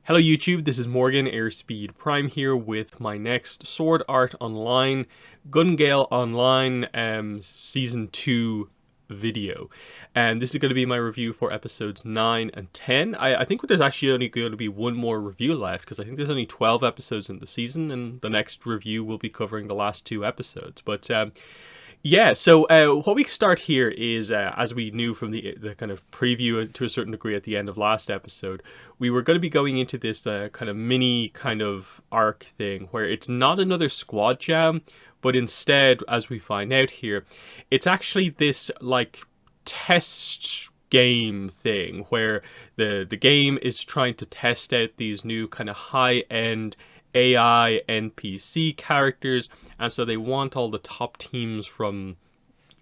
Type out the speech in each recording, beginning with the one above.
Hello YouTube, this is Morgan Airspeed Prime here with my next Sword Art Online, Gale Online Season 2 video. And this is going to be my review for episodes 9 and 10. I think there's actually only going to be one more review left, because I think there's only 12 episodes in the season, and the next review will be covering the last 2 episodes. But yeah, so what we start here is, as we knew from the kind of preview to a certain degree at the end of last episode, we were going to be going into this kind of mini kind of arc thing where it's not another squad jam, but instead, as we find out here, it's actually this like test game thing where the game is trying to test out these new kind of high-end AI NPC characters, and so they want all the top teams from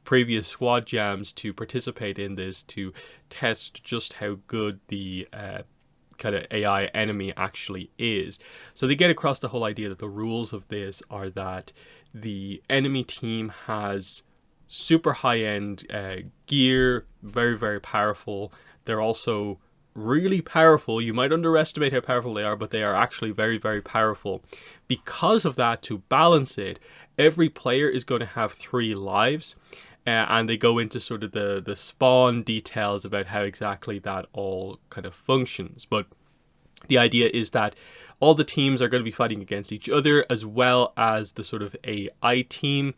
previous squad jams to participate in this to test just how good the kind of AI enemy actually is. So they get across the whole idea that the rules of this are that the enemy team has super high-end gear, very, very powerful. They're also really powerful. You might underestimate how powerful they are, but they are actually very, very powerful. Because of that, to balance it, every player is going to have 3 lives, and they go into sort of the spawn details about how exactly that all kind of functions. But the idea is that all the teams are going to be fighting against each other, as well as the sort of AI team.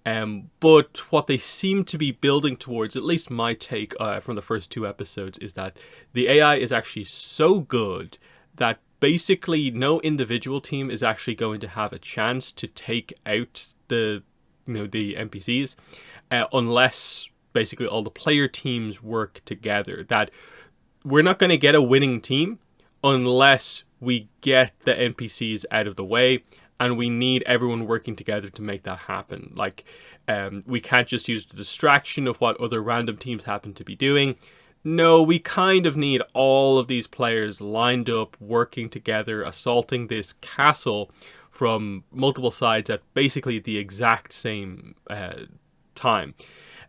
But what they seem to be building towards, at least my take from the first 2 episodes, is that the AI is actually so good that basically no individual team is actually going to have a chance to take out the NPCs unless basically all the player teams work together. That we're not going to get a winning team unless we get the NPCs out of the way, and we need everyone working together to make that happen. Like, we can't just use the distraction of what other random teams happen to be doing. No, we kind of need all of these players lined up, working together, assaulting this castle from multiple sides at basically the exact same time.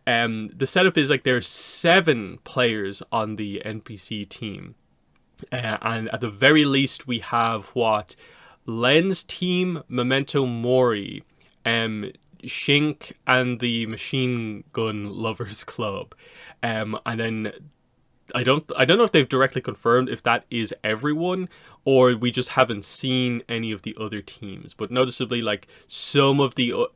The setup is like there's 7 players on the NPC team. And at the very least, we have what Len's team, Memento Mori, Shink, and the Machine Gun Lovers Club, and then I don't know if they've directly confirmed if that is everyone or we just haven't seen any of the other teams. But noticeably, like, some of the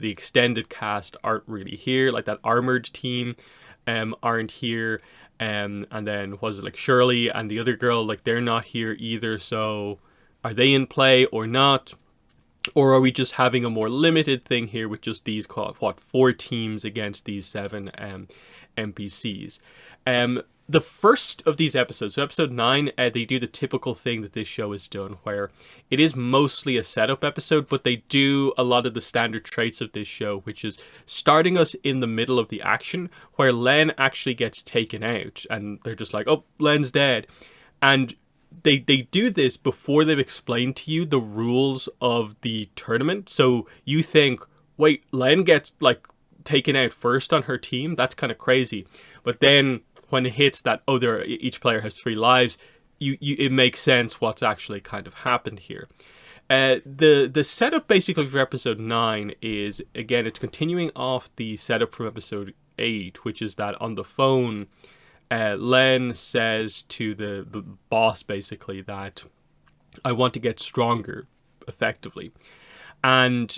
extended cast aren't really here. Like that armored team aren't here. And then was it like Shirley and the other girl, like they're not here either. So are they in play or not? Or are we just having a more limited thing here with just these 4 teams against these 7 NPCs? The first of these episodes, so episode 9, they do the typical thing that this show has done, where it is mostly a setup episode, but they do a lot of the standard traits of this show, which is starting us in the middle of the action, where Len actually gets taken out, and they're just like, oh, Len's dead. And they do this before they've explained to you the rules of the tournament. So you think, wait, Len gets like taken out first on her team? That's kind of crazy. But then when it hits that, oh, each player has 3 lives, it makes sense what's actually kind of happened here. The setup basically for episode 9 is, again, it's continuing off the setup from episode 8, which is that on the phone, Len says to the boss basically that I want to get stronger, effectively. And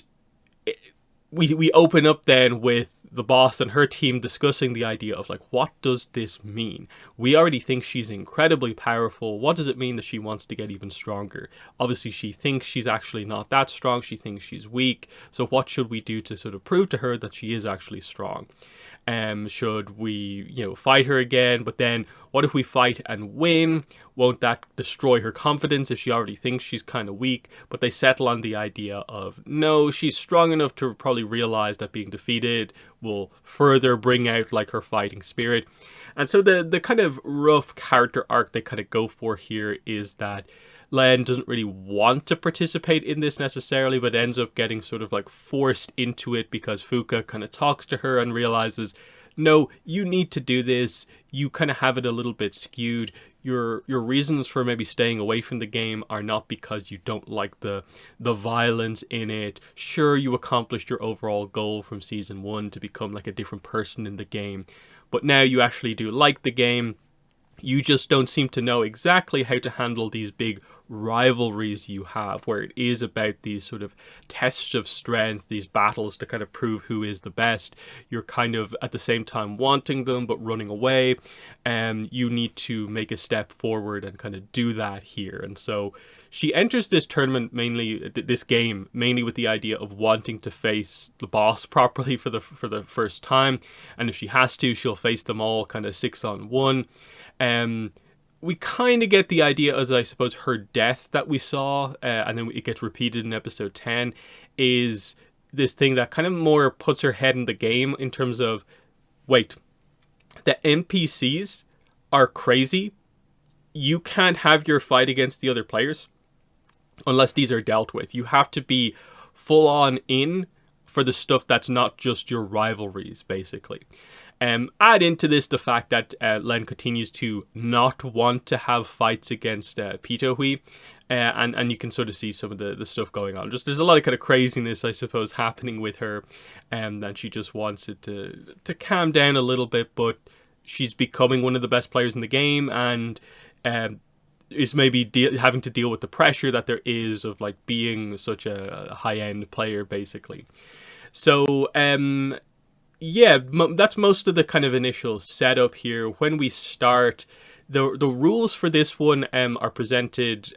we open up then with the boss and her team discussing the idea of like, what does this mean? We already think she's incredibly powerful. What does it mean that she wants to get even stronger? Obviously, she thinks she's actually not that strong. She thinks she's weak. So what should we do to sort of prove to her that she is actually strong? Should we, fight her again? But then what if we fight and win? Won't that destroy her confidence if she already thinks she's kind of weak? But they settle on the idea of, no, she's strong enough to probably realize that being defeated will further bring out like her fighting spirit. And so the kind of rough character arc they kind of go for here is that Len doesn't really want to participate in this necessarily, but ends up getting sort of like forced into it because Fuka kind of talks to her and realizes, no, you need to do this. You kind of have it a little bit skewed. your reasons for maybe staying away from the game are not because you don't like the violence in it. Sure, you accomplished your overall goal from season 1 to become like a different person in the game, but now you actually do like the game. You just don't seem to know exactly how to handle these big rivalries you have, where it is about these sort of tests of strength, these battles to kind of prove who is the best. You're kind of at the same time wanting them but running away, and you need to make a step forward and kind of do that here. And so she enters this tournament this game mainly with the idea of wanting to face the boss properly for the first time, and if she has to, she'll face them all kind of 6-on-1. We kind of get the idea as, I suppose, her death that we saw, and then it gets repeated in episode 10, is this thing that kind of more puts her head in the game in terms of, wait, the NPCs are crazy. You can't have your fight against the other players unless these are dealt with. You have to be full on in for the stuff that's not just your rivalries, basically. Add into this the fact that Len continues to not want to have fights against Pitohui, and you can sort of see some of the stuff going on. Just there's a lot of kind of craziness, I suppose, happening with her, that she just wants it to calm down a little bit, but she's becoming one of the best players in the game, and is maybe having to deal with the pressure that there is of like being such a high-end player, basically. So, yeah, that's most of the kind of initial setup here. When we start, the rules for this one are presented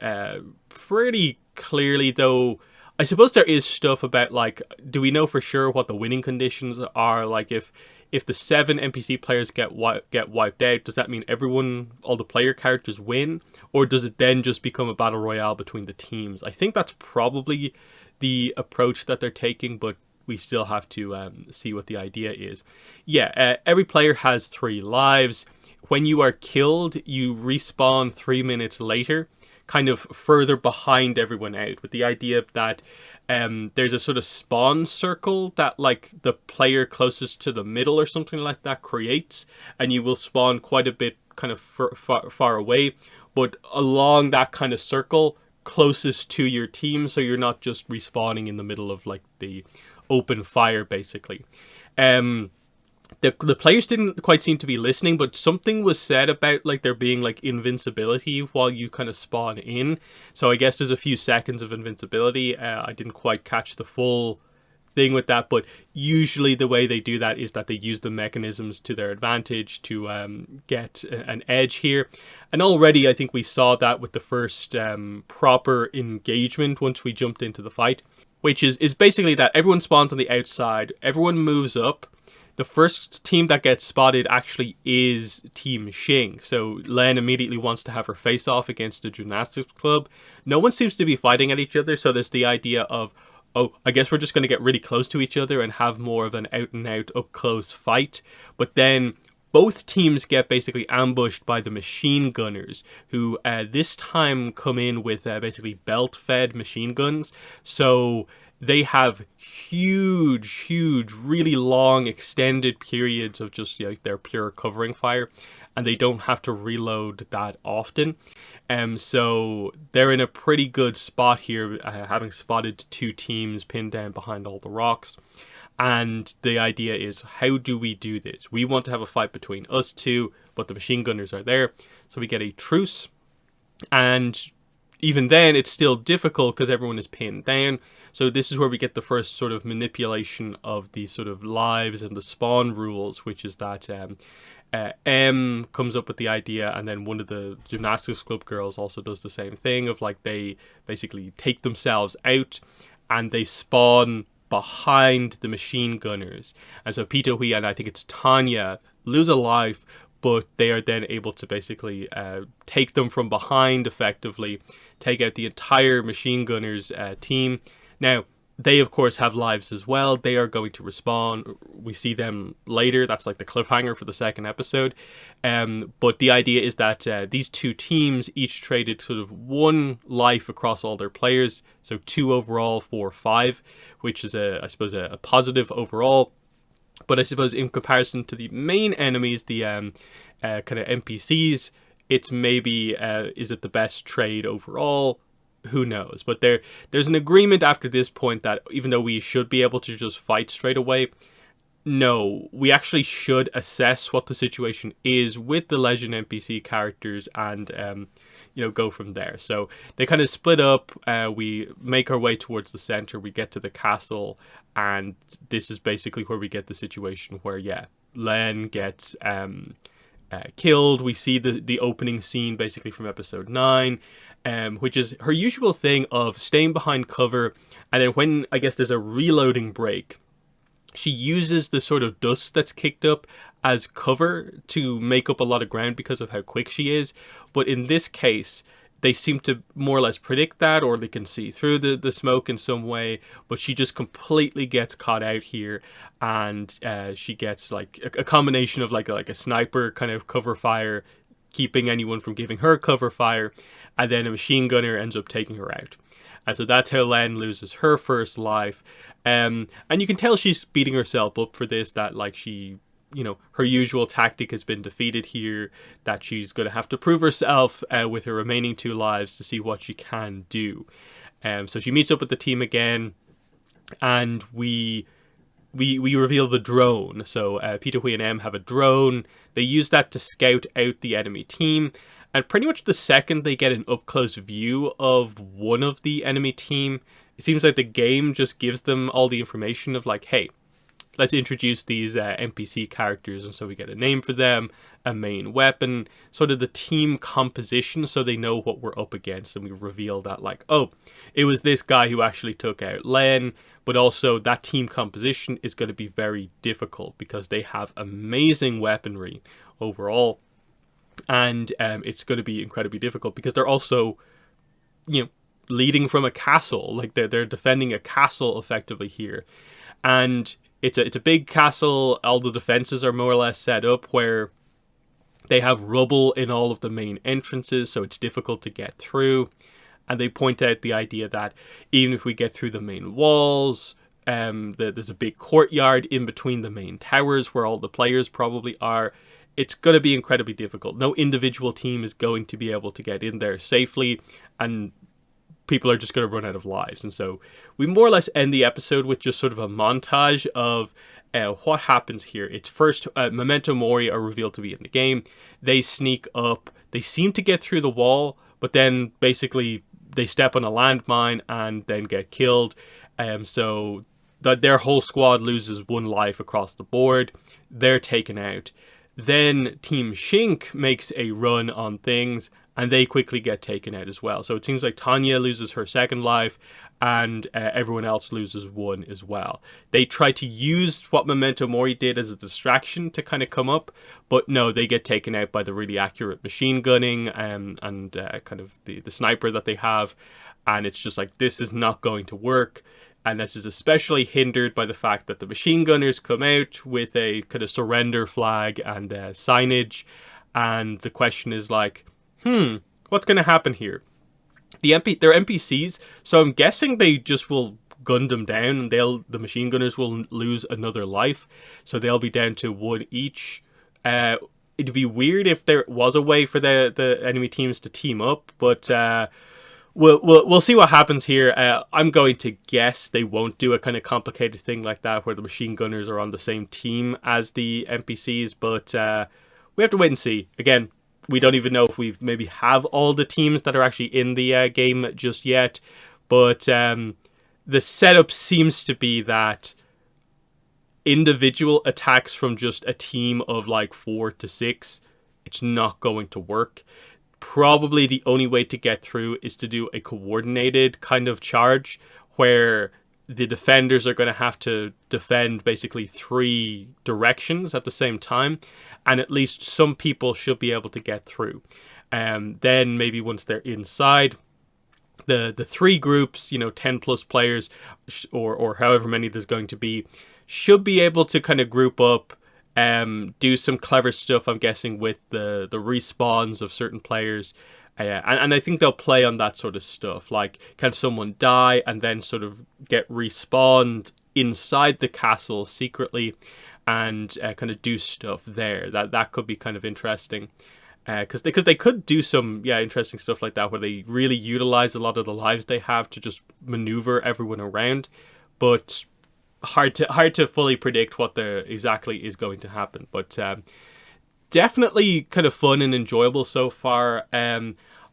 pretty clearly, though I suppose there is stuff about, like, do we know for sure what the winning conditions are? Like, if the 7 NPC players get wiped out, does that mean all the player characters win? Or does it then just become a battle royale between the teams? I think that's probably the approach that they're taking, but we still have to see what the idea is. Yeah, every player has 3 lives. When you are killed, you respawn 3 minutes later, kind of further behind everyone out, with the idea that there's a sort of spawn circle that like the player closest to the middle or something like that creates, and you will spawn quite a bit kind of far away, but along that kind of circle closest to your team, so you're not just respawning in the middle of like the open fire, basically. The players didn't quite seem to be listening, but something was said about like there being like invincibility while you kind of spawn in. So I guess there's a few seconds of invincibility. I didn't quite catch the full thing with that, but usually the way they do that is that they use the mechanisms to their advantage to get an edge here. And already I think we saw that with the first proper engagement once we jumped into the fight, which is basically that everyone spawns on the outside, everyone moves up. The first team that gets spotted actually is Team Xing. So Len immediately wants to have her face off against the gymnastics club. No one seems to be fighting at each other, so there's the idea of, oh, I guess we're just going to get really close to each other and have more of an out-and-out, up-close fight. But then both teams get basically ambushed by the machine gunners, who this time come in with basically belt-fed machine guns. So they have huge, really long, extended periods of just their pure covering fire, and they don't have to reload that often. So they're in a pretty good spot here, having spotted 2 teams pinned down behind all the rocks. And the idea is, how do we do this? We want to have a fight between us 2, but the machine gunners are there. So we get a truce, and even then it's still difficult because everyone is pinned down. So this is where we get the first sort of manipulation of the sort of lives and the spawn rules, which is that M comes up with the idea, and then one of the gymnastics club girls also does the same thing of like they basically take themselves out and they spawn behind the machine gunners. And so Pitohui and I think it's Tanya lose a life, but they are then able to basically take them from behind effectively, take out the entire machine gunners team. Now, they of course have lives as well. They are going to respawn. We see them later. That's like the cliffhanger for the second episode. But the idea is that these 2 teams each traded sort of 1 life across all their players. So 2 overall for 5, which is I suppose a positive overall. But I suppose in comparison to the main enemies, the kind of NPCs, it's maybe, is it the best trade overall? Who knows? But there's an agreement after this point that even though we should be able to just fight straight away, no, we actually should assess what the situation is with the legend NPC characters and go from there. So they kind of split up. We make our way towards the center. We get to the castle, and this is basically where we get the situation where, yeah, Len gets killed. We see the opening scene basically from episode 9, which is her usual thing of staying behind cover, and then when I guess there's a reloading break, she uses the sort of dust that's kicked up as cover to make up a lot of ground because of how quick she is. But in this case, they seem to more or less predict that, or they can see through the smoke in some way, but she just completely gets caught out here, and she gets like a combination of like a sniper kind of cover fire, keeping anyone from giving her cover fire, and then a machine gunner ends up taking her out. And so that's how Len loses her first life. And you can tell she's beating herself up for this, that like she, her usual tactic has been defeated here, that she's going to have to prove herself with her remaining 2 lives to see what she can do. So she meets up with the team again, and we reveal the drone. So Peter, Hui, and M have a drone. They use that to scout out the enemy team. And pretty much the second they get an up-close view of one of the enemy team, it seems like the game just gives them all the information of like, hey, let's introduce these NPC characters. And so we get a name for them, a main weapon, sort of the team composition, so they know what we're up against. And we reveal that like, oh, it was this guy who actually took out Len, but also that team composition is going to be very difficult because they have amazing weaponry overall. And it's going to be incredibly difficult because they're also, leading from a castle. Like they're defending a castle effectively here, and it's a big castle. All the defenses are more or less set up where they have rubble in all of the main entrances, so it's difficult to get through. And they point out the idea that even if we get through the main walls, there's a big courtyard in between the main towers where all the players probably are. It's going to be incredibly difficult. No individual team is going to be able to get in there safely, and people are just going to run out of lives. And so we more or less end the episode with just sort of a montage of what happens here. It's first, Memento Mori are revealed to be in the game. They sneak up. They seem to get through the wall, but then basically they step on a landmine and then get killed. So that their whole squad loses 1 life across the board. They're taken out. Then Team Shink makes a run on things, and they quickly get taken out as well. So it seems like Tanya loses her 2nd life, and everyone else loses 1 as well. They try to use what Memento Mori did as a distraction to kind of come up, but no, they get taken out by the really accurate machine gunning and kind of the sniper that they have. And it's just like, this is not going to work. And this is especially hindered by the fact that the machine gunners come out with a kind of surrender flag and signage. And the question is like, what's going to happen here? They're NPCs, so I'm guessing they just will gun them down, and the machine gunners will lose another life. So they'll be down to 1 each. It'd be weird if there was a way for the enemy teams to team up, but We'll see what happens here. I'm going to guess they won't do a kind of complicated thing like that where the machine gunners are on the same team as the NPCs, but we have to wait and see. Again, we don't even know if we maybe have all the teams that are actually in the game just yet, but the setup seems to be that individual attacks from just a team of like 4 to 6, it's not going to work. Probably the only way to get through is to do a coordinated kind of charge where the defenders are going to have to defend basically 3 directions at the same time, and at least some people should be able to get through. Then maybe once they're inside, the 3 groups, 10 plus players or however many there's going to be, should be able to kind of group up, do some clever stuff, I'm guessing, with the respawns of certain players. And I think they'll play on that sort of stuff. Like, can someone die and then sort of get respawned inside the castle secretly and kind of do stuff there? That could be kind of interesting. because they could do some interesting stuff like that where they really utilize a lot of the lives they have to just maneuver everyone around, but hard to fully predict what exactly is going to happen. But definitely kind of fun and enjoyable so far.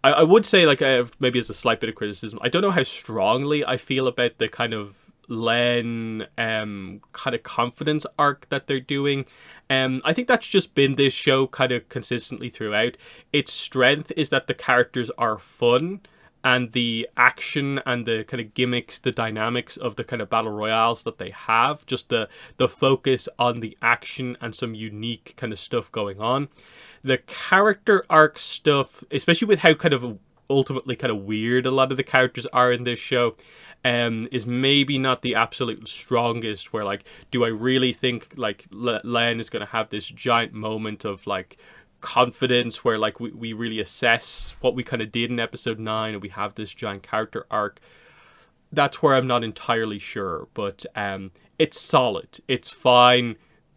I would say, like, maybe as a slight bit of criticism, I don't know how strongly I feel about the kind of Len kind of confidence arc that they're doing. I think that's just been this show kind of consistently throughout. Its strength is that the characters are fun, and the action and the kind of gimmicks, the dynamics of the kind of battle royales that they have, just the focus on the action and some unique kind of stuff going on. The character arc stuff, especially with how kind of ultimately kind of weird a lot of the characters are in this show, is maybe not the absolute strongest, where, like, do I really think, like, Len is going to have this giant moment of, like, confidence where, like, we really assess what we kind of did in episode 9 and we have this giant character arc? That's where I'm not entirely sure, but it's solid. It's fine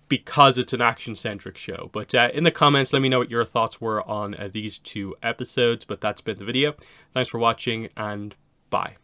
because it's an action-centric show. But in the comments, let me know what your thoughts were on these 2 episodes. But that's been the video. Thanks for watching, and bye.